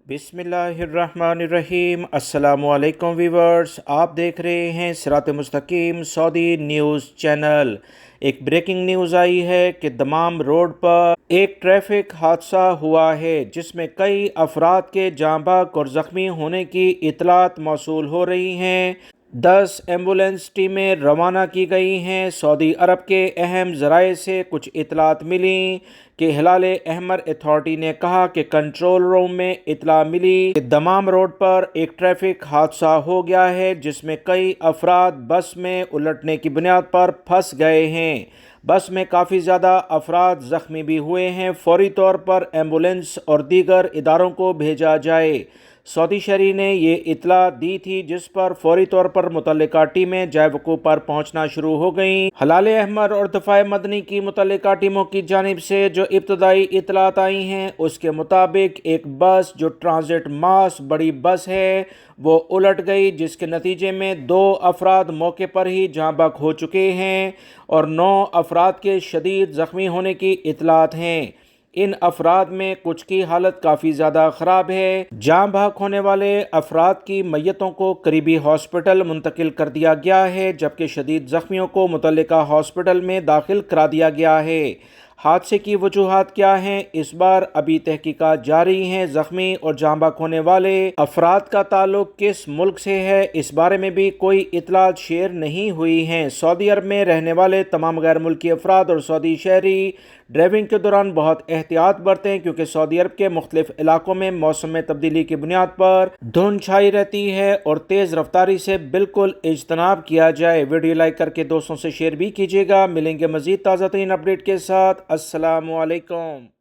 بسم اللہ الرحمن الرحیم۔ السلام علیکم ویورز، آپ دیکھ رہے ہیں صراط مستقیم سعودی نیوز چینل۔ ایک بریکنگ نیوز آئی ہے کہ دمام روڈ پر ایک ٹریفک حادثہ ہوا ہے جس میں کئی افراد کے جاں بحق اور زخمی ہونے کی اطلاعات موصول ہو رہی ہیں۔ 10 ایمبولینس ٹیمیں روانہ کی گئی ہیں۔ سعودی عرب کے اہم ذرائع سے کچھ اطلاعات ملیں کہ ہلال احمر اتھارٹی نے کہا کہ کنٹرول روم میں اطلاع ملی کہ دمام روڈ پر ایک ٹریفک حادثہ ہو گیا ہے جس میں کئی افراد بس میں الٹنے کی بنیاد پر پھنس گئے ہیں۔ بس میں کافی زیادہ افراد زخمی بھی ہوئے ہیں۔ فوری طور پر ایمبولینس اور دیگر اداروں کو بھیجا جائے۔ سعودی شہری نے یہ اطلاع دی تھی جس پر فوری طور پر متعلقہ ٹیمیں جائے وقوع پر پہنچنا شروع ہو گئیں۔ ہلال احمر اور دفاع مدنی کی متعلقہ ٹیموں کی جانب سے جو ابتدائی اطلاعات آئی ہیں اس کے مطابق ایک بس جو ٹرانزٹ ماس بڑی بس ہے وہ الٹ گئی جس کے نتیجے میں 2 افراد موقع پر ہی جاں بحق ہو چکے ہیں اور 9 افراد کے شدید زخمی ہونے کی اطلاعات ہیں۔ ان افراد میں کچھ کی حالت کافی زیادہ خراب ہے۔ جاں بحق ہونے والے افراد کی میتوں کو قریبی ہاسپٹل منتقل کر دیا گیا ہے جبکہ شدید زخمیوں کو متعلقہ ہاسپٹل میں داخل کرا دیا گیا ہے۔ حادثے کی وجوہات کیا ہیں اس بار ابھی تحقیقات جاری ہیں۔ زخمی اور جاں بحق ہونے والے افراد کا تعلق کس ملک سے ہے اس بارے میں بھی کوئی اطلاعات شیئر نہیں ہوئی ہیں۔ سعودی عرب میں رہنے والے تمام غیر ملکی افراد اور سعودی شہری ڈرائیونگ کے دوران بہت احتیاط برتیں کیونکہ سعودی عرب کے مختلف علاقوں میں موسم میں تبدیلی کی بنیاد پر دھند چھائی رہتی ہے اور تیز رفتاری سے بالکل اجتناب کیا جائے۔ ویڈیو لائک کر کے دوستوں سے شیئر بھی کیجیے گا۔ ملیں گے مزید تازہ ترین اپڈیٹ کے ساتھ۔ السلام علیکم۔